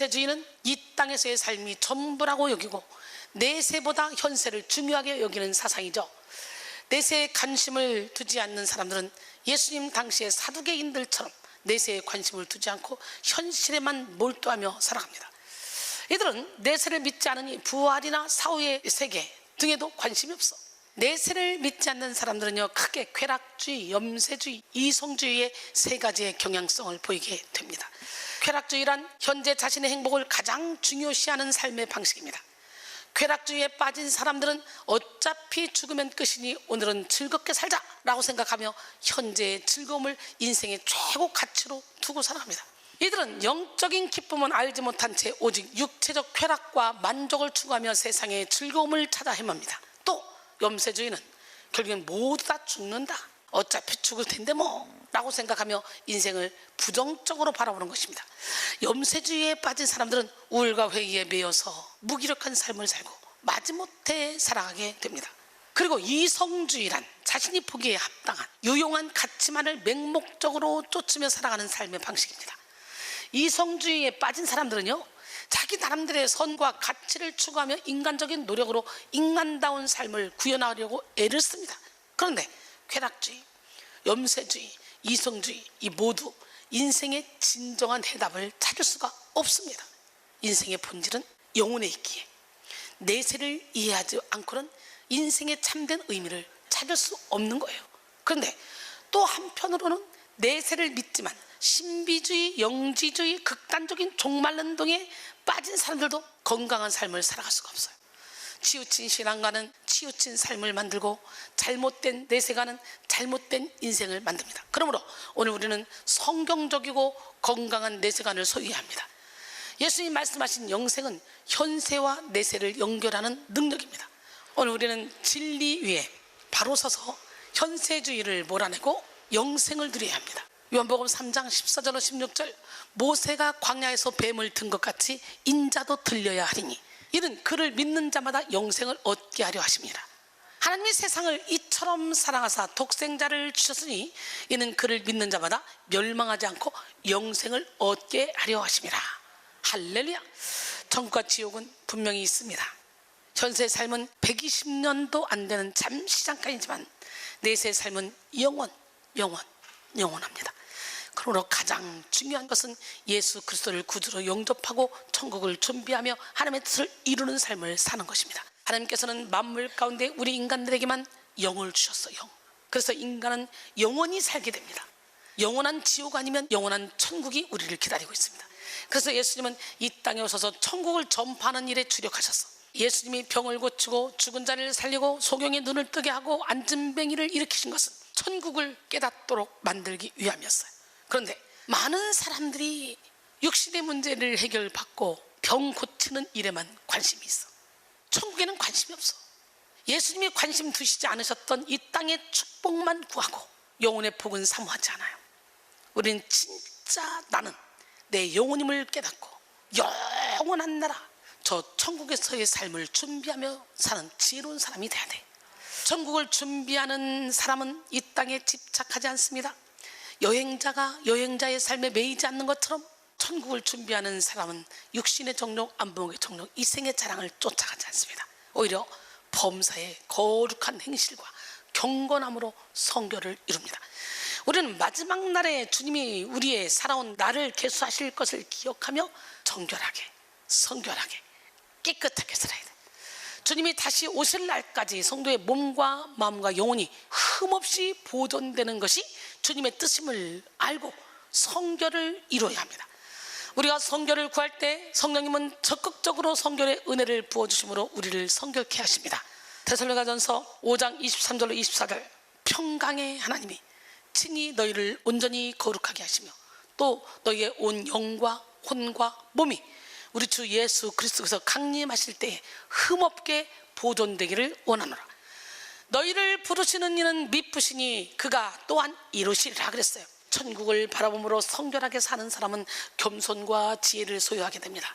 염세주의는 이 땅에서의 삶이 전부라고 여기고 내세보다 현세를 중요하게 여기는 사상이죠. 내세에 관심을 두지 않는 사람들은 예수님 당시의 사두개인들처럼 내세에 관심을 두지 않고 현실에만 몰두하며 살아갑니다. 이들은 내세를 믿지 않으니 부활이나 사후의 세계 등에도 관심이 없어. 내세를 믿지 않는 사람들은요, 크게 쾌락주의, 염세주의, 이성주의의 세 가지의 경향성을 보이게 됩니다. 쾌락주의란 현재 자신의 행복을 가장 중요시하는 삶의 방식입니다. 쾌락주의에 빠진 사람들은 어차피 죽으면 끝이니 오늘은 즐겁게 살자라고 생각하며 현재의 즐거움을 인생의 최고 가치로 두고 살아갑니다. 이들은 영적인 기쁨은 알지 못한 채 오직 육체적 쾌락과 만족을 추구하며 세상의 즐거움을 찾아 헤맵니다. 또 염세주의는 결국엔 모두 다 죽는다, 어차피 죽을 텐데 뭐 라고 생각하며 인생을 부정적으로 바라보는 것입니다. 염세주의에 빠진 사람들은 우울과 회의에 매여서 무기력한 삶을 살고 마지못해 살아가게 됩니다. 그리고 이성주의란 자신이 보기에 합당한 유용한 가치만을 맹목적으로 쫓으며 살아가는 삶의 방식입니다. 이성주의에 빠진 사람들은요, 자기 나름대로의 선과 가치를 추구하며 인간적인 노력으로 인간다운 삶을 구현하려고 애를 씁니다. 그런데 쾌락주의, 염세주의, 이성주의, 이 모두 인생의 진정한 해답을 찾을 수가 없습니다. 인생의 본질은 영혼에 있기에 내세를 이해하지 않고는 인생의 참된 의미를 찾을 수 없는 거예요. 그런데 또 한편으로는 내세를 믿지만 신비주의, 영지주의, 극단적인 종말운동에 빠진 사람들도 건강한 삶을 살아갈 수가 없어요. 치우친 신앙가는 치우친 삶을 만들고 잘못된 내세가는 잘못된 인생을 만듭니다. 그러므로 오늘 우리는 성경적이고 건강한 내세관을 소유해야 합니다. 예수님 말씀하신 영생은 현세와 내세를 연결하는 능력입니다. 오늘 우리는 진리 위에 바로 서서 현세주의를 몰아내고 영생을 누려야 합니다. 요한복음 3장 14절로 16절, 모세가 광야에서 뱀을 든 것 같이 인자도 들려야 하리니 이는 그를 믿는 자마다 영생을 얻게 하려 하십니다. 하나님이 세상을 이처럼 사랑하사 독생자를 주셨으니 이는 그를 믿는 자마다 멸망하지 않고 영생을 얻게 하려 하십니다. 할렐루야. 천국과 지옥은 분명히 있습니다. 현세의 삶은 120년도 안 되는 잠시 잠깐이지만 내세의 삶은 영원합니다. 그러므로 가장 중요한 것은 예수 그리스도를 구주로 영접하고 천국을 준비하며 하나님의 뜻을 이루는 삶을 사는 것입니다. 하나님께서는 만물 가운데 우리 인간들에게만 영을 주셨어요. 그래서 인간은 영원히 살게 됩니다. 영원한 지옥 아니면 영원한 천국이 우리를 기다리고 있습니다. 그래서 예수님은 이 땅에 오셔서 천국을 전파하는 일에 주력하셨어. 예수님이 병을 고치고 죽은 자를 살리고 소경의 눈을 뜨게 하고 앉은뱅이를 일으키신 것은 천국을 깨닫도록 만들기 위함이었어요. 그런데 많은 사람들이 육신의 문제를 해결받고 병 고치는 일에만 관심이 있어. 천국에는 관심이 없어. 예수님이 관심 두시지 않으셨던 이 땅의 축복만 구하고 영혼의 복은 사모하지 않아요. 우리는 진짜 나는 내 영혼임을 깨닫고 영원한 나라, 저 천국에서의 삶을 준비하며 사는 지혜로운 사람이 돼야 돼. 천국을 준비하는 사람은 이 땅에 집착하지 않습니다. 여행자가 여행자의 삶에 매이지 않는 것처럼 천국을 준비하는 사람은 육신의 정욕, 안목의 정욕, 이생의 자랑을 쫓아가지 않습니다. 오히려 범사의 거룩한 행실과 경건함으로 성결을 이룹니다. 우리는 마지막 날에 주님이 우리의 살아온 날을 계수하실 것을 기억하며 정결하게, 성결하게, 깨끗하게 살아야 돼. 주님이 다시 오실 날까지 성도의 몸과 마음과 영혼이 흠없이 보존되는 것이 주님의 뜻임을 알고 성결을 이루어야 합니다. 우리가 성결을 구할 때 성령님은 적극적으로 성결의 은혜를 부어주심으로 우리를 성결케 하십니다. 데살로니가전서 5장 23절로 24절, 평강의 하나님이 친히 너희를 온전히 거룩하게 하시며 또 너희의 온 영과 혼과 몸이 우리 주 예수 그리스도께서 강림하실 때에 흠없게 보존되기를 원하노라. 너희를 부르시는 이는 미쁘시니 그가 또한 이루시리라 그랬어요. 천국을 바라봄으로 성결하게 사는 사람은 겸손과 지혜를 소유하게 됩니다.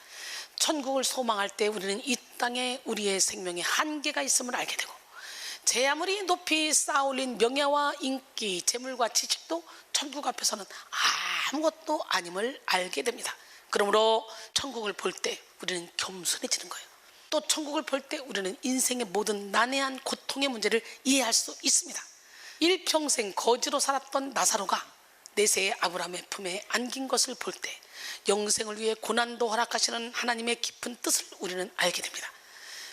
천국을 소망할 때 우리는 이 땅에 우리의 생명에 한계가 있음을 알게 되고, 제 아무리 높이 쌓아올린 명예와 인기, 재물과 지식도 천국 앞에서는 아무것도 아님을 알게 됩니다. 그러므로 천국을 볼 때 우리는 겸손해지는 거예요. 또 천국을 볼 때 우리는 인생의 모든 난해한 고통의 문제를 이해할 수 있습니다. 일평생 거지로 살았던 나사로가 내세의 아브라함의 품에 안긴 것을 볼 때 영생을 위해 고난도 허락하시는 하나님의 깊은 뜻을 우리는 알게 됩니다.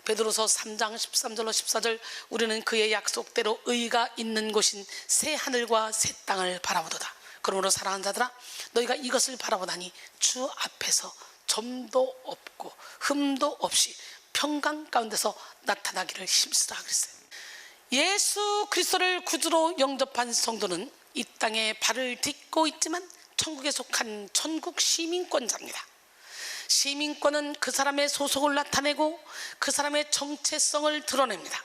베드로서 3장 13절로 14절, 우리는 그의 약속대로 의가 있는 곳인 새 하늘과 새 땅을 바라보도다. 그러므로 사랑하는 자들아, 너희가 이것을 바라보다니 주 앞에서 점도 없고 흠도 없이 평강 가운데서 나타나기를 힘쓰라 그랬어요. 예수 그리스도를 구주로 영접한 성도는 이 땅에 발을 딛고 있지만 천국에 속한 천국 시민권자입니다. 시민권은 그 사람의 소속을 나타내고 그 사람의 정체성을 드러냅니다.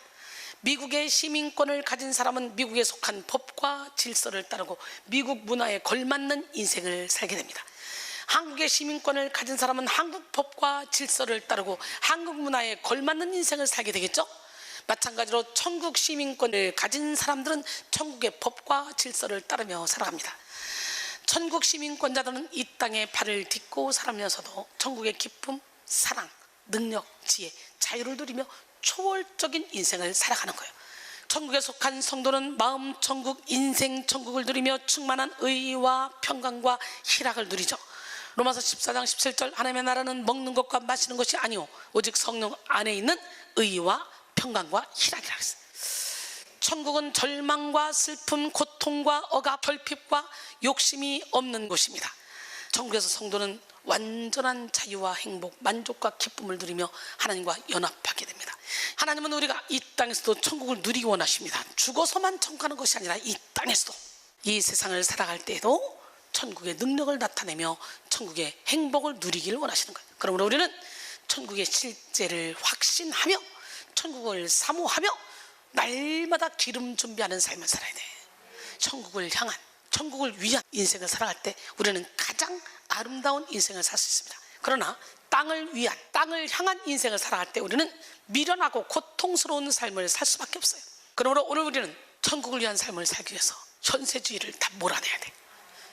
미국의 시민권을 가진 사람은 미국에 속한 법과 질서를 따르고 미국 문화에 걸맞는 인생을 살게 됩니다. 한국의 시민권을 가진 사람은 한국 법과 질서를 따르고 한국 문화에 걸맞는 인생을 살게 되겠죠. 마찬가지로 천국 시민권을 가진 사람들은 천국의 법과 질서를 따르며 살아갑니다. 천국 시민권자들은 이 땅에 발을 딛고 살면서도 천국의 기쁨, 사랑, 능력, 지혜, 자유를 누리며 초월적인 인생을 살아가는 거예요. 천국에 속한 성도는 마음 천국, 인생 천국을 누리며 충만한 의와 평강과 희락을 누리죠. 로마서 14장 17절, 하나님의 나라는 먹는 것과 마시는 것이 아니오 오직 성령 안에 있는 의와 평강과 희락이라 했어요. 천국은 절망과 슬픔, 고통과 억압, 결핍과 욕심이 없는 곳입니다. 천국에서 성도는 완전한 자유와 행복, 만족과 기쁨을 누리며 하나님과 연합하게 됩니다. 하나님은 우리가 이 땅에서도 천국을 누리기 원하십니다. 죽어서만 천국 가는 것이 아니라 이 땅에서도, 이 세상을 살아갈 때에도 천국의 능력을 나타내며 천국의 행복을 누리기를 원하시는 거예요. 그러므로 우리는 천국의 실제를 확신하며 천국을 사모하며 날마다 기름 준비하는 삶을 살아야 돼. 천국을 향한, 천국을 위한 인생을 살아갈 때 우리는 가장 아름다운 인생을 살 수 있습니다. 그러나 땅을 위한, 땅을 향한 인생을 살아갈 때 우리는 미련하고 고통스러운 삶을 살 수밖에 없어요. 그러므로 오늘 우리는 천국을 위한 삶을 살기 위해서 현세주의를 다 몰아내야 돼.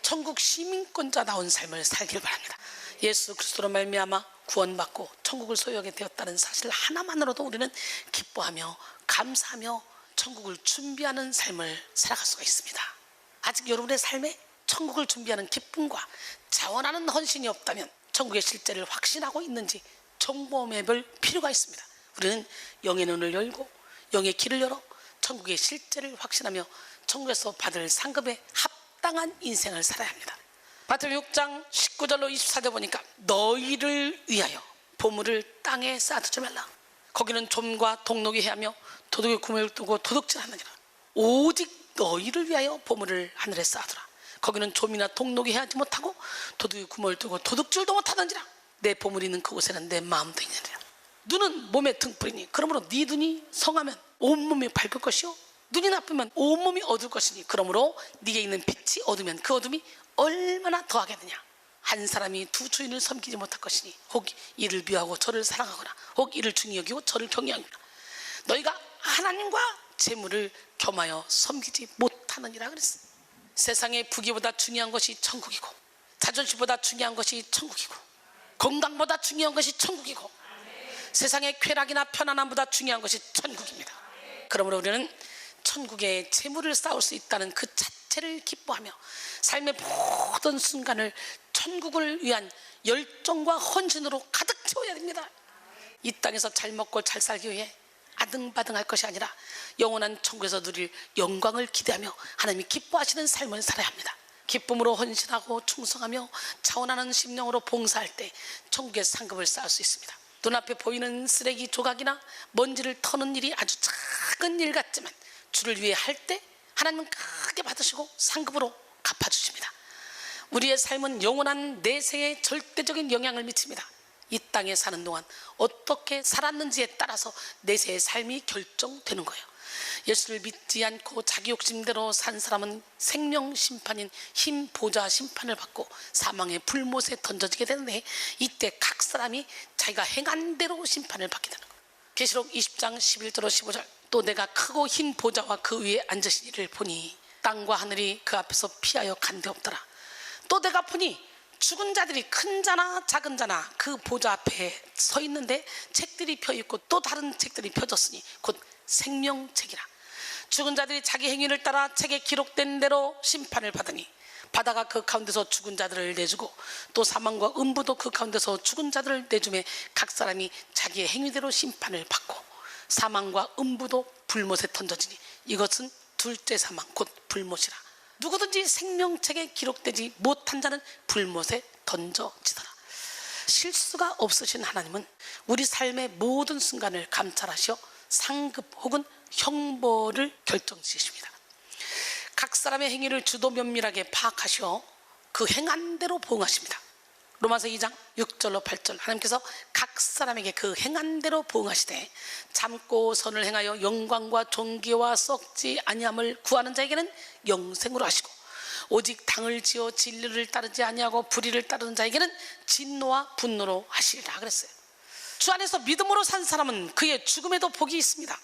천국 시민권자다운 삶을 살길 바랍니다. 예수 그리스도로 말미암아 구원받고 천국을 소유하게 되었다는 사실 하나만으로도 우리는 기뻐하며 감사하며 천국을 준비하는 삶을 살아갈 수가 있습니다. 아직 여러분의 삶에 천국을 준비하는 기쁨과 자원하는 헌신이 없다면 천국의 실제를 확신하고 있는지 점검해 볼 필요가 있습니다. 우리는 영의 눈을 열고 영의 길을 열어 천국의 실제를 확신하며 천국에서 받을 상급에 합당한 인생을 살아야 합니다. 마태복음 6장 19절로 24절 보니까 너희를 위하여 보물을 땅에 쌓아두지 말라. 거기는 좀과 동록이 해하며 도둑이 구멍을 뚫고 도둑질하느니라. 오직 너희를 위하여 보물을 하늘에 쌓아두라. 거기는 좀이나 동록이 해하지 못하고 도둑이 구멍을 뚫고 도둑질도 못하는지라. 내 보물이 있는 그곳에는 내 마음도 있느니라. 눈은 몸의 등불이니 그러므로 네 눈이 성하면 온몸이 밝을 것이요 눈이 나쁘면 온몸이 어두울 것이니 그러므로 네게 있는 빛이 어두면 그 어둠이 얼마나 더하겠느냐. 한 사람이 두 주인을 섬기지 못할 것이니 혹 이를 미워하고 저를 사랑하거나 혹 이를 중히 여기고 저를 경외하거나 너희가 하나님과 재물을 겸하여 섬기지 못하느니라 그랬어요. 세상의 부귀보다 중요한 것이 천국이고 자존심보다 중요한 것이 천국이고 건강보다 중요한 것이 천국이고 세상의 쾌락이나 편안함보다 중요한 것이 천국입니다. 그러므로 우리는 천국에 재물을 쌓을 수 있다는 그 자체를 기뻐하며 삶의 모든 순간을 천국을 위한 열정과 헌신으로 가득 채워야 됩니다. 이 땅에서 잘 먹고 잘 살기 위해 아등바등할 것이 아니라 영원한 천국에서 누릴 영광을 기대하며 하나님이 기뻐하시는 삶을 살아야 합니다. 기쁨으로 헌신하고 충성하며 자원하는 심령으로 봉사할 때 천국의 상급을 쌓을 수 있습니다. 눈앞에 보이는 쓰레기 조각이나 먼지를 터는 일이 아주 작은 일 같지만 주를 위해 할 때 하나님은 크게 받으시고 상급으로 갚아주십니다. 우리의 삶은 영원한 내세에 절대적인 영향을 미칩니다. 이 땅에 사는 동안 어떻게 살았는지에 따라서 내세의 삶이 결정되는 거예요. 예수를 믿지 않고 자기 욕심대로 산 사람은 생명 심판인 흰 보좌 심판을 받고 사망의 불못에 던져지게 되는데 이때 각 사람이 자기가 행한 대로 심판을 받게 되는 거예요. 계시록 20장 11절로 15절 또 내가 크고 흰 보좌와 그 위에 앉으신 이를 보니 땅과 하늘이 그 앞에서 피하여 간데없더라. 또 내가 보니 죽은 자들이 큰 자나 작은 자나 그 보좌 앞에 서 있는데 책들이 펴 있고 또 다른 책들이 펴졌으니 곧 생명책이라. 죽은 자들이 자기 행위를 따라 책에 기록된 대로 심판을 받으니 바다가 그 가운데서 죽은 자들을 내주고 또 사망과 음부도 그 가운데서 죽은 자들을 내주매 각 사람이 자기의 행위대로 심판을 받고 사망과 음부도 불못에 던져지니 이것은 둘째 사망 곧 불못이라. 누구든지 생명책에 기록되지 못한 자는 불못에 던져지더라. 실수가 없으신 하나님은 우리 삶의 모든 순간을 감찰하시어 상급 혹은 형벌을 결정지으십니다. 각 사람의 행위를 주도 면밀하게 파악하시어 그 행한 대로 보응하십니다. 로마서 2장 6절로 8절 하나님께서 각 사람에게 그 행한 대로 보응하시되 참고 선을 행하여 영광과 존귀와 썩지 아니함을 구하는 자에게는 영생으로 하시고 오직 당을 지어 진리를 따르지 아니하고 불의를 따르는 자에게는 진노와 분노로 하시리라 그랬어요. 주 안에서 믿음으로 산 사람은 그의 죽음에도 복이 있습니다.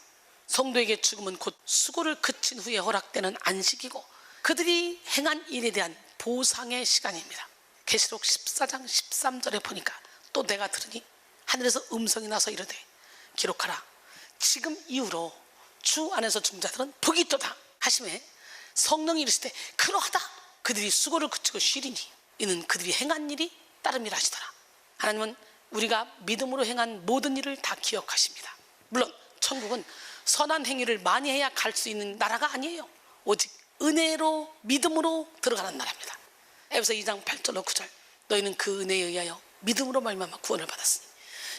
성도에게 죽음은 곧 수고를 그친 후에 허락되는 안식이고 그들이 행한 일에 대한 보상의 시간입니다. 계시록 14장 13절에 보니까 또 내가 들으니 하늘에서 음성이 나서 이르되 기록하라. 지금 이후로 주 안에서 죽은 자들은 복이 있도다 하시매 성령이 이르시되 그러하다. 그들이 수고를 그치고 쉬리니 이는 그들이 행한 일이 따름이라 하시더라. 하나님은 우리가 믿음으로 행한 모든 일을 다 기억하십니다. 물론 천국은 선한 행위를 많이 해야 갈 수 있는 나라가 아니에요. 오직 은혜로 믿음으로 들어가는 나라입니다. 에베소 2장 8절로 9절 너희는 그 은혜에 의하여 믿음으로 말미암아 구원을 받았으니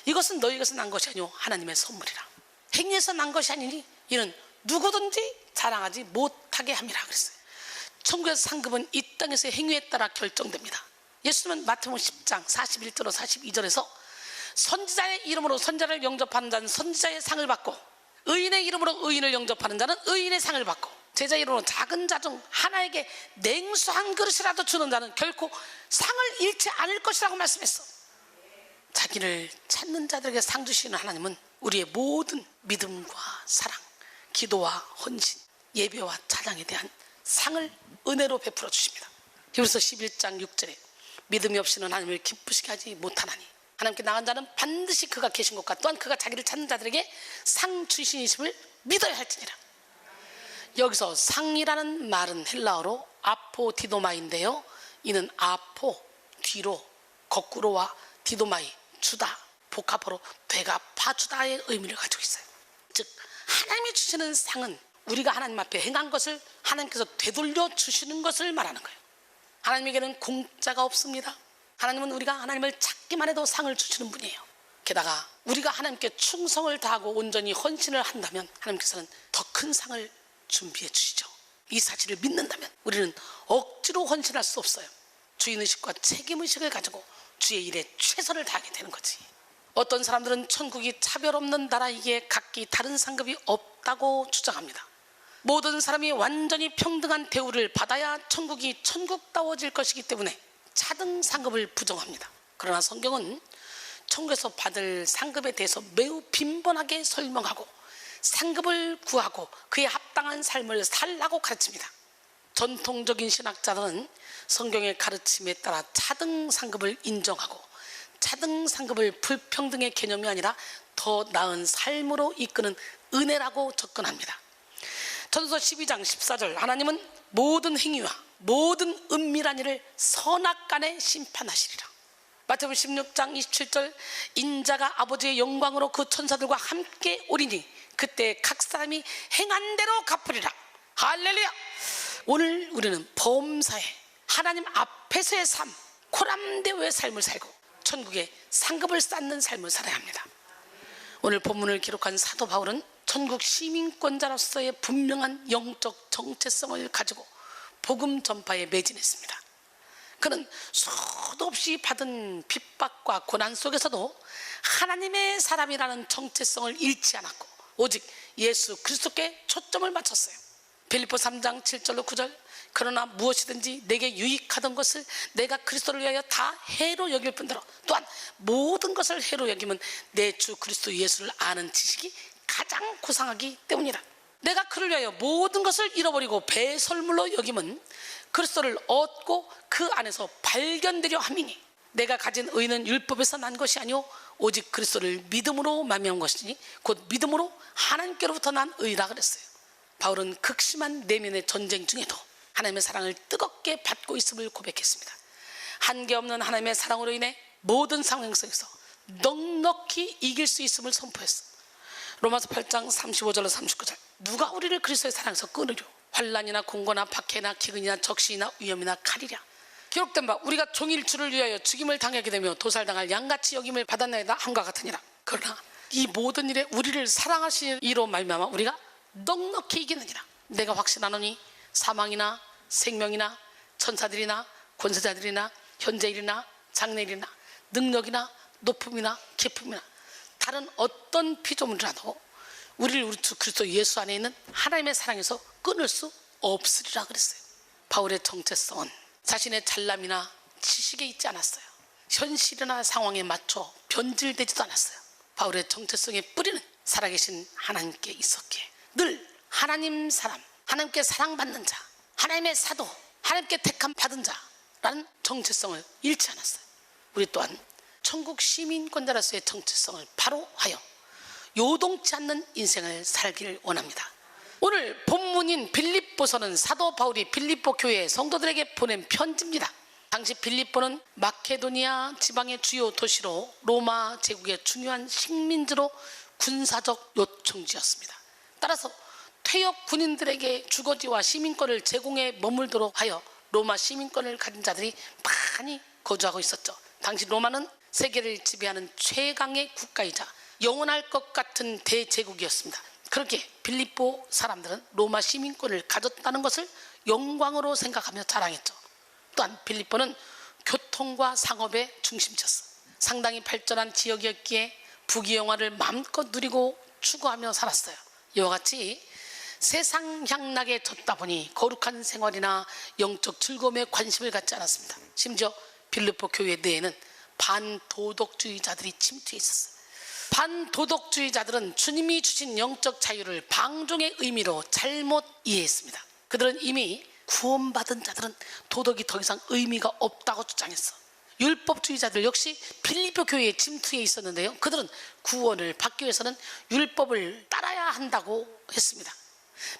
이것은 너희에게서 난 것이 아니오 하나님의 선물이라. 행위에서 난 것이 아니니 이는 누구든지 자랑하지 못하게 함이라 그랬어요. 천국에서 상급은 이 땅에서의 행위에 따라 결정됩니다. 예수님은 마태복음 10장 41절로 42절에서 선지자의 이름으로 선지자를 영접하는 자는 선지자의 상을 받고 의인의 이름으로 의인을 영접하는 자는 의인의 상을 받고 제자 이름으로 작은 자 중 하나에게 냉수 한 그릇이라도 주는 자는 결코 상을 잃지 않을 것이라고 말씀했어. 자기를 찾는 자들에게 상 주시는 하나님은 우리의 모든 믿음과 사랑, 기도와 헌신, 예배와 찬양에 대한 상을 은혜로 베풀어 주십니다. 히브리서 11장 6절에 믿음이 없이는 하나님을 기쁘시게 하지 못하나니 하나님께 나간 자는 반드시 그가 계신 것과 또한 그가 자기를 찾는 자들에게 상 주시니심을 믿어야 할지니라. 여기서 상이라는 말은 헬라어로 아포디도마인데요, 이는 아포 뒤로 거꾸로와 디도마이 주다 복합어로 되가 파주다의 의미를 가지고 있어요. 즉 하나님이 주시는 상은 우리가 하나님 앞에 행한 것을 하나님께서 되돌려 주시는 것을 말하는 거예요. 하나님에게는 공짜가 없습니다. 하나님은 우리가 하나님을 찾기만 해도 상을 주시는 분이에요. 게다가 우리가 하나님께 충성을 다하고 온전히 헌신을 한다면 하나님께서는 더 큰 상을 준비해 주시죠. 이 사실을 믿는다면 우리는 억지로 헌신할 수 없어요. 주인의식과 책임의식을 가지고 주의 일에 최선을 다하게 되는 거지. 어떤 사람들은 천국이 차별 없는 나라이기에 각기 다른 상급이 없다고 주장합니다. 모든 사람이 완전히 평등한 대우를 받아야 천국이 천국다워질 것이기 때문에 차등 상급을 부정합니다. 그러나 성경은 천국에서 받을 상급에 대해서 매우 빈번하게 설명하고 상급을 구하고 그에 합당한 삶을 살라고 가르칩니다. 전통적인 신학자들은 성경의 가르침에 따라 차등 상급을 인정하고 차등 상급을 불평등의 개념이 아니라 더 나은 삶으로 이끄는 은혜라고 접근합니다. 전서 12장 14절 하나님은 모든 행위와 모든 은밀한 일을 선악간에 심판하시리라. 마태복음 16장 27절 인자가 아버지의 영광으로 그 천사들과 함께 오리니 그때 각 사람이 행한 대로 갚으리라. 할렐루야. 오늘 우리는 범사에 하나님 앞에서의 삶, 코람대오의 삶을 살고 천국의 상급을 쌓는 삶을 살아야 합니다. 오늘 본문을 기록한 사도 바울은 천국 시민권자로서의 분명한 영적 정체성을 가지고 복음 전파에 매진했습니다. 그는 수도 없이 받은 핍박과 고난 속에서도 하나님의 사람이라는 정체성을 잃지 않았고 오직 예수 그리스도께 초점을 맞췄어요. 빌립보 3장 7절로 9절 그러나 무엇이든지 내게 유익하던 것을 내가 그리스도를 위하여 다 해로 여길 뿐더러 또한 모든 것을 해로 여기면 내 주 그리스도 예수를 아는 지식이 가장 고상하기 때문이라. 내가 그를 위하여 모든 것을 잃어버리고 배설물로 여김은 그리스도를 얻고 그 안에서 발견되려 함이니 내가 가진 의는 율법에서 난 것이 아니오 오직 그리스도를 믿음으로 말미암은 것이니 곧 믿음으로 하나님께로부터 난 의라 그랬어요. 바울은 극심한 내면의 전쟁 중에도 하나님의 사랑을 뜨겁게 받고 있음을 고백했습니다. 한계 없는 하나님의 사랑으로 인해 모든 상황 속에서 넉넉히 이길 수 있음을 선포했어. 로마서 8장 35절로 39절 누가 우리를 그리스도의 사랑에서 끊으려 환난이나 공고나 박해나 기근이나 적시나 위험이나 칼이랴 기록된 바 우리가 종일 주를 위하여 죽임을 당하게 되며 도살당할 양같이 여김을 받았나이다 함과 같으니라. 그러나 이 모든 일에 우리를 사랑하시는 이로 말미암아 우리가 넉넉히 이기느니라. 내가 확신하노니 사망이나 생명이나 천사들이나 권세자들이나 현재일이나 장래일이나 능력이나 높음이나 깊음이나 다른 어떤 피조물이라도 우리를 우리 주 그리스도 예수 안에 있는 하나님의 사랑에서 끊을 수 없으리라 그랬어요. 바울의 정체성은 자신의 잘남이나 지식에 있지 않았어요. 현실이나 상황에 맞춰 변질되지도 않았어요. 바울의 정체성의 뿌리는 살아계신 하나님께 있었기에 늘 하나님 사람, 하나님께 사랑받는 자, 하나님의 사도, 하나님께 택함 받은 자라는 정체성을 잃지 않았어요. 우리 또한 천국 시민권자로서의 정체성을 바로 하여 요동치 않는 인생을 살기를 원합니다. 오늘 본문인 빌립보서는 사도 바울이 빌립보 교회 성도들에게 보낸 편지입니다. 당시 빌립보는 마케도니아 지방의 주요 도시로 로마 제국의 중요한 식민지로 군사적 요청지였습니다. 따라서 퇴역 군인들에게 주거지와 시민권을 제공해 머물도록 하여 로마 시민권을 가진 자들이 많이 거주하고 있었죠. 당시 로마는 세계를 지배하는 최강의 국가이자 영원할 것 같은 대제국이었습니다. 그렇게 빌립보 사람들은 로마 시민권을 가졌다는 것을 영광으로 생각하며 자랑했죠. 또한 빌립보는 교통과 상업의 중심지였어. 상당히 발전한 지역이었기에 부귀영화를 마음껏 누리고 추구하며 살았어요. 이와 같이 세상 향락에 젖다 보니 거룩한 생활이나 영적 즐거움에 관심을 갖지 않았습니다. 심지어 빌립보 교회 내에는 반도덕주의자들이 침투해 있었어요. 반도덕주의자들은 주님이 주신 영적 자유를 방종의 의미로 잘못 이해했습니다. 그들은 이미 구원받은 자들은 도덕이 더 이상 의미가 없다고 주장했어. 율법주의자들 역시 빌립보 교회에 침투해 있었는데요, 그들은 구원을 받기 위해서는 율법을 따라야 한다고 했습니다.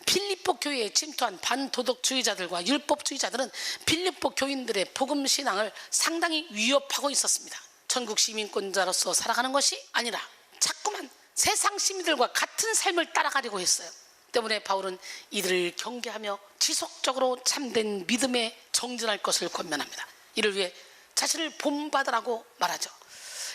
빌립보 교회에 침투한 반도덕주의자들과 율법주의자들은 빌립보 교인들의 복음 신앙을 상당히 위협하고 있었습니다. 천국 시민권자로서 살아가는 것이 아니라 자꾸만 세상 시민들과 같은 삶을 따라가려고 했어요. 때문에 바울은 이들을 경계하며 지속적으로 참된 믿음에 정진할 것을 권면합니다. 이를 위해 자신을 본받으라고 말하죠.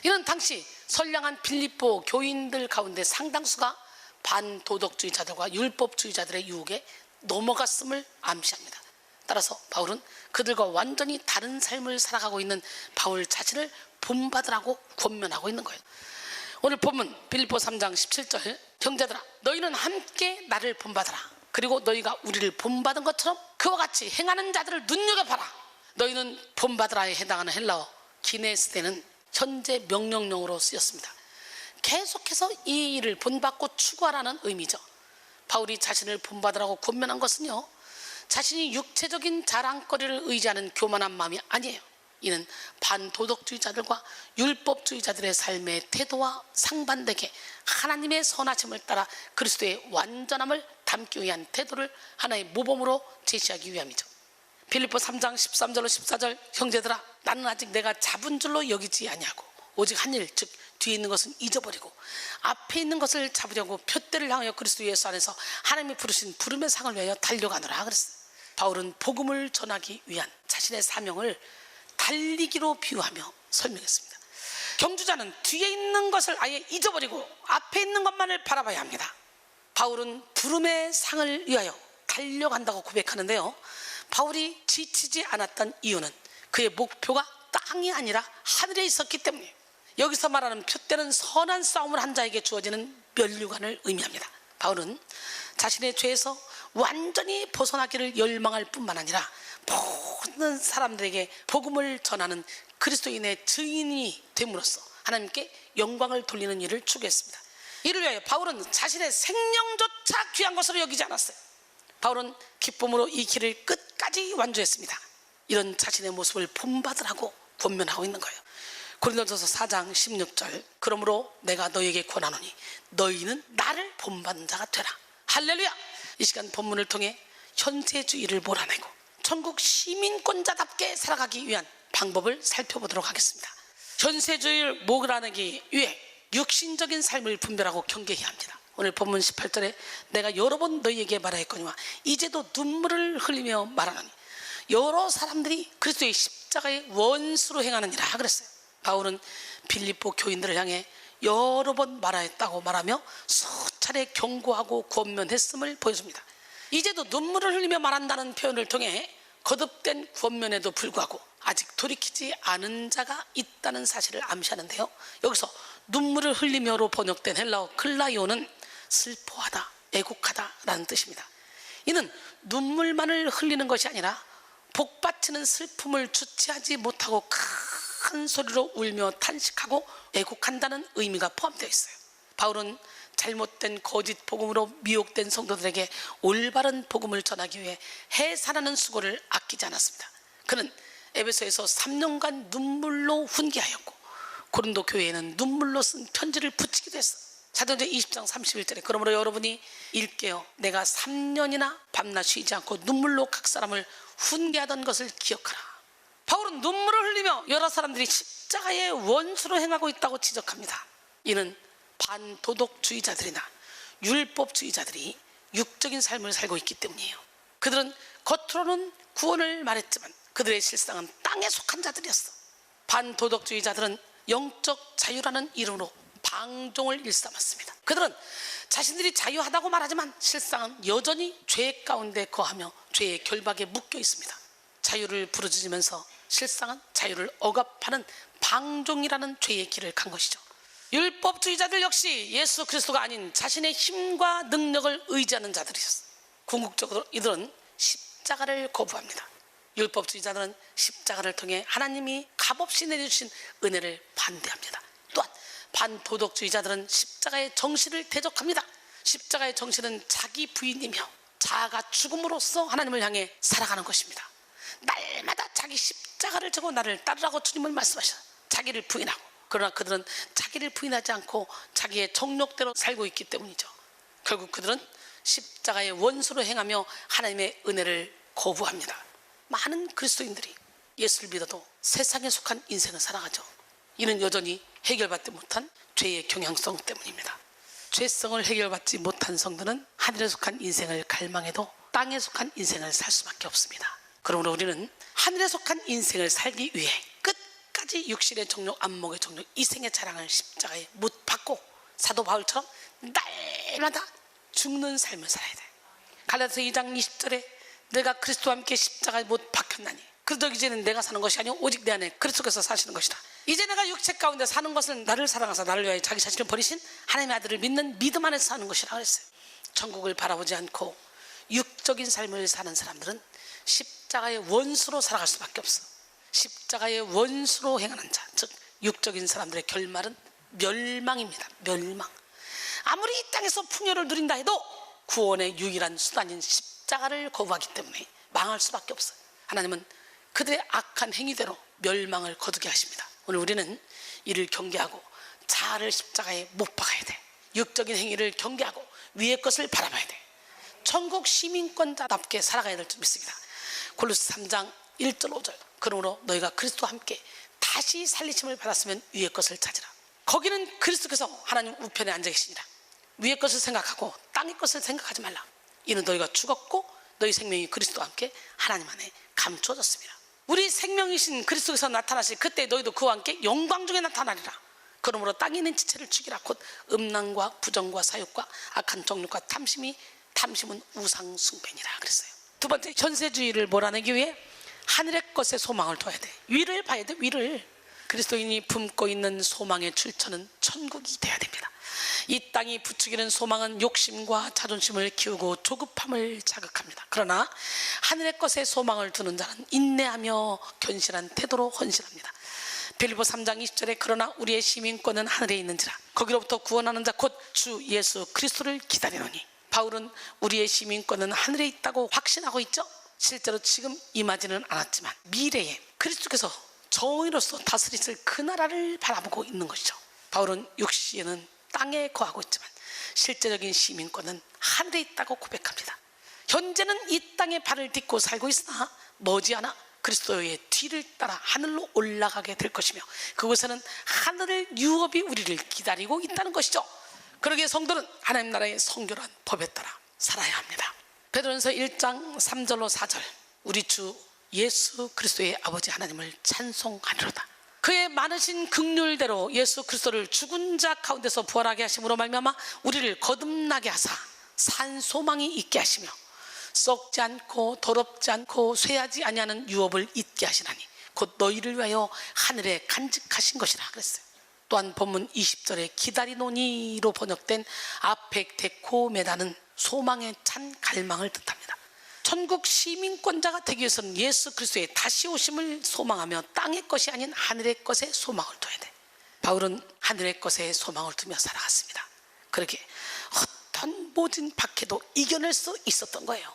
이는 당시 선량한 빌립보 교인들 가운데 상당수가 반도덕주의자들과 율법주의자들의 유혹에 넘어갔음을 암시합니다. 따라서 바울은 그들과 완전히 다른 삶을 살아가고 있는 바울 자신을 본받으라고 권면하고 있는 거예요. 오늘 본문 빌립보 3장 17절 형제들아 너희는 함께 나를 본받으라. 그리고 너희가 우리를 본받은 것처럼 그와 같이 행하는 자들을 눈여겨봐라. 너희는 본받으라에 해당하는 헬라어 기네스테는 현재 명령형으로 쓰였습니다. 계속해서 이 일을 본받고 추구하라는 의미죠. 바울이 자신을 본받으라고 권면한 것은요, 자신이 육체적인 자랑거리를 의지하는 교만한 마음이 아니에요. 이는 반도덕주의자들과 율법주의자들의 삶의 태도와 상반되게 하나님의 선하심을 따라 그리스도의 완전함을 담기 위한 태도를 하나의 모범으로 제시하기 위함이죠. 빌립보 3장 13절로 14절 형제들아 나는 아직 내가 잡은 줄로 여기지 아니하고 오직 한 일 즉 뒤에 있는 것은 잊어버리고 앞에 있는 것을 잡으려고 표대를 향하여 그리스도 예수 안에서 하나님이 부르신 부름의 상을 위하여 달려가노라 그랬어요. 바울은 복음을 전하기 위한 자신의 사명을 달리기로 비유하며 설명했습니다. 경주자는 뒤에 있는 것을 아예 잊어버리고 앞에 있는 것만을 바라봐야 합니다. 바울은 부름의 상을 위하여 달려간다고 고백하는데요, 바울이 지치지 않았던 이유는 그의 목표가 땅이 아니라 하늘에 있었기 때문이에요. 여기서 말하는 표대는 선한 싸움을 한 자에게 주어지는 면류관을 의미합니다. 바울은 자신의 죄에서 완전히 벗어나기를 열망할 뿐만 아니라 모든 사람들에게 복음을 전하는 그리스도인의 증인이 됨으로써 하나님께 영광을 돌리는 일을 추구했습니다. 이를 위하여 바울은 자신의 생명조차 귀한 것으로 여기지 않았어요. 바울은 기쁨으로 이 길을 끝까지 완주했습니다. 이런 자신의 모습을 본받으라고 권면하고 있는 거예요. 고린도전서 4장 16절, 그러므로 내가 너희에게 권하노니 너희는 나를 본받는 자가 되라. 할렐루야. 이 시간 본문을 통해 현세주의를 몰아내고 천국 시민권자답게 살아가기 위한 방법을 살펴보도록 하겠습니다. 현세주의를 몰아내기 위해 육신적인 삶을 분별하고 경계해야 합니다. 오늘 본문 18절에 내가 여러 번 너희에게 말하였거니와 이제도 눈물을 흘리며 말하노니, 여러 사람들이 그리스도의 십자가의 원수로 행하느니라 그랬어요. 바울은 빌립보 교인들을 향해 여러 번 말하였다고 말하며 수차례 경고하고 권면했음을 보여줍니다. 이제도 눈물을 흘리며 말한다는 표현을 통해 거듭된 권면에도 불구하고 아직 돌이키지 않은 자가 있다는 사실을 암시하는데요, 여기서 눈물을 흘리며로 번역된 헬라어 클라이오는 슬퍼하다, 애곡하다라는 뜻입니다. 이는 눈물만을 흘리는 것이 아니라 복받치는 슬픔을 주체하지 못하고 큰 소리로 울며 탄식하고 애곡한다는 의미가 포함되어 있어요. 바울은 잘못된 거짓 복음으로 미혹된 성도들에게 올바른 복음을 전하기 위해 해산하는 수고를 아끼지 않았습니다. 그는 에베소에서 3년간 눈물로 훈계하였고 고린도 교회에는 눈물로 쓴 편지를 붙이기도 했어. 사도행전 20장 31절에 그러므로 여러분이 일깨어 내가 3년이나 밤낮 쉬지 않고 눈물로 각 사람을 훈계하던 것을 기억하라. 바울은 눈물을 흘리며 여러 사람들이 십자가의 원수로 행하고 있다고 지적합니다. 이는 반도덕주의자들이나 율법주의자들이 육적인 삶을 살고 있기 때문이에요. 그들은 겉으로는 구원을 말했지만 그들의 실상은 땅에 속한 자들이었어. 반도덕주의자들은 영적 자유라는 이름으로 방종을 일삼았습니다. 그들은 자신들이 자유하다고 말하지만 실상은 여전히 죄 가운데 거하며 죄의 결박에 묶여 있습니다. 자유를 부르짖으면서 실상은 자유를 억압하는 방종이라는 죄의 길을 간 것이죠. 율법주의자들 역시 예수 그리스도가 아닌 자신의 힘과 능력을 의지하는 자들이었어요. 궁극적으로 이들은 십자가를 거부합니다. 율법주의자들은 십자가를 통해 하나님이 값없이 내려주신 은혜를 반대합니다. 또한 반도덕주의자들은 십자가의 정신을 대적합니다. 십자가의 정신은 자기 부인이며 자아가 죽음으로써 하나님을 향해 살아가는 것입니다. 날마다 자기 십자가를 지고 나를 따르라고 주님을 말씀하셔서 자기를 부인하고, 그러나 그들은 자기를 부인하지 않고 자기의 정욕대로 살고 있기 때문이죠. 결국 그들은 십자가의 원수로 행하며 하나님의 은혜를 거부합니다. 많은 그리스도인들이 예수를 믿어도 세상에 속한 인생을 살아가죠. 이는 여전히 해결받지 못한 죄의 경향성 때문입니다. 죄성을 해결받지 못한 성도는 하늘에 속한 인생을 갈망해도 땅에 속한 인생을 살 수밖에 없습니다. 그러므로 우리는 하늘에 속한 인생을 살기 위해 끝까지 육신의 정욕, 안목의 정욕, 이생의 자랑을 십자가에 못 박고 사도 바울처럼 날마다 죽는 삶을 살아야 돼. 갈라디아서 2장 20절에 내가 그리스도와 함께 십자가에 못 박혔나니 그래도 이제는 내가 사는 것이 아니오 오직 내 안에 그리스도께서 사시는 것이다. 이제 내가 육체 가운데 사는 것은 나를 사랑하사 나를 위하여 자기 자신을 버리신 하나님의 아들을 믿는 믿음 안에서 사는 것이라 그랬어요. 천국을 바라보지 않고 육적인 삶을 사는 사람들은 십자가의 원수로 살아갈 수밖에 없어. 십자가의 원수로 행하는 자, 즉 육적인 사람들의 결말은 멸망입니다. 멸망. 아무리 이 땅에서 풍요를 누린다 해도 구원의 유일한 수단인 십자가를 거부하기 때문에 망할 수밖에 없어요. 하나님은 그들의 악한 행위대로 멸망을 거두게 하십니다. 오늘 우리는 이를 경계하고 자아를 십자가에 못 박아야 돼. 육적인 행위를 경계하고 위의 것을 바라봐야 돼. 천국 시민권자답게 살아가야 될 줄 믿습니다. 골로새 3장 1절 5절 그러므로 너희가 그리스도와 함께 다시 살리심을 받았으면 위의 것을 찾으라. 거기는 그리스도께서 하나님 우편에 앉아 계시니라. 위의 것을 생각하고 땅의 것을 생각하지 말라. 이는 너희가 죽었고 너희 생명이 그리스도와 함께 하나님 안에 감추어졌습니다. 우리 생명이신 그리스도께서 나타나실 그때 너희도 그와 함께 영광 중에 나타나리라. 그러므로 땅에 있는 지체를 죽이라. 곧 음란과 부정과 사욕과 악한 정욕과 탐심은 우상 숭배니라 그랬어요. 두 번째, 현세주의를 몰아내기 위해 하늘의 것에 소망을 둬야 돼. 위를 봐야 돼. 위를. 그리스도인이 품고 있는 소망의 출처는 천국이 돼야 됩니다. 이 땅이 부추기는 소망은 욕심과 자존심을 키우고 조급함을 자극합니다. 그러나 하늘의 것에 소망을 두는 자는 인내하며 견실한 태도로 헌신합니다. 빌립보 3장 20절에 그러나 우리의 시민권은 하늘에 있는지라 거기로부터 구원하는 자 곧 주 예수 그리스도를 기다리노니. 바울은 우리의 시민권은 하늘에 있다고 확신하고 있죠. 실제로 지금 임하지는 않았지만 미래에 그리스도께서 정의로서 다스리실 그 나라를 바라보고 있는 것이죠. 바울은 육시에는 땅에 거하고 있지만 실제적인 시민권은 하늘에 있다고 고백합니다. 현재는 이 땅에 발을 딛고 살고 있으나 머지않아 그리스도의 뒤를 따라 하늘로 올라가게 될 것이며 그곳에는 하늘의 유업이 우리를 기다리고 있다는 것이죠. 그러기에 성도는 하나님 나라의 성결한 법에 따라 살아야 합니다. 베드로전서 1장 3절로 4절 우리 주 예수 그리스도의 아버지 하나님을 찬송하리로다. 그의 많으신 긍휼대로 예수 그리스도를 죽은 자 가운데서 부활하게 하심으로 말미암아 우리를 거듭나게 하사 산 소망이 있게 하시며 썩지 않고 더럽지 않고 쇠하지 아니하는 유업을 잊게 하시나니 곧 너희를 위하여 하늘에 간직하신 것이라 그랬어요. 또한 본문 20절에 기다리노니로 번역된 아펙 데코메다는 소망에 찬 갈망을 뜻합니다. 천국 시민권자가 되기 위해서는 예수 그리스도의 다시 오심을 소망하며 땅의 것이 아닌 하늘의 것에 소망을 둬야 돼. 바울은 하늘의 것에 소망을 두며 살아갔습니다. 그렇게 어떤 모진 박해도 이겨낼 수 있었던 거예요.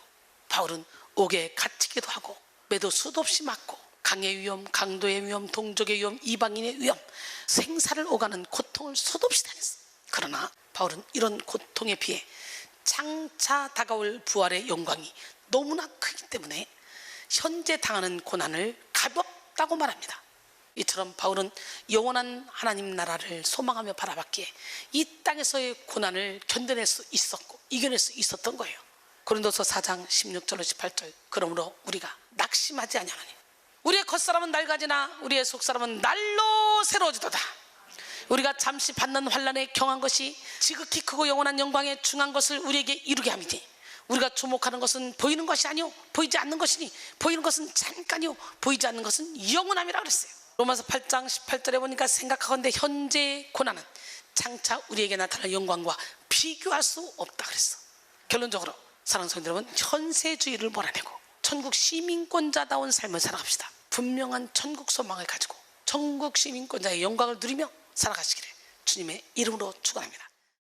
바울은 옥에 갇히기도 하고 매도 수도 없이 맞고 강의 위험, 강도의 위험, 동족의 위험, 이방인의 위험, 생사를 오가는 고통을 수도 없이 당했어. 그러나 바울은 이런 고통에 비해 장차 다가올 부활의 영광이 너무나 크기 때문에 현재 당하는 고난을 가볍다고 말합니다. 이처럼 바울은 영원한 하나님 나라를 소망하며 바라봤기에 이 땅에서의 고난을 견뎌낼 수 있었고 이겨낼 수 있었던 거예요. 고린도서 4장 16절로 18절 그러므로 우리가 낙심하지 아니하노니 우리의 겉사람은 낡아지나 우리의 속사람은 날로 새로워지도다. 우리가 잠시 받는 환난에 경한 것이 지극히 크고 영원한 영광에 중한 것을 우리에게 이루게 함이니 우리가 주목하는 것은 보이는 것이 아니요 보이지 않는 것이니 보이는 것은 잠깐이요 보이지 않는 것은 영원함이라 그랬어요. 로마서 8장 18절에 보니까 생각하건대 현재의 고난은 장차 우리에게 나타날 영광과 비교할 수 없다 그랬어. 결론적으로 사랑하는 성도 여러분, 현세주의를 몰아내고 천국 시민권자다운 삶을 살아갑시다. 분명한 천국 소망을 가지고 천국 시민권자의 영광을 누리며 살아가시기를 주님의 이름으로 축원합니다.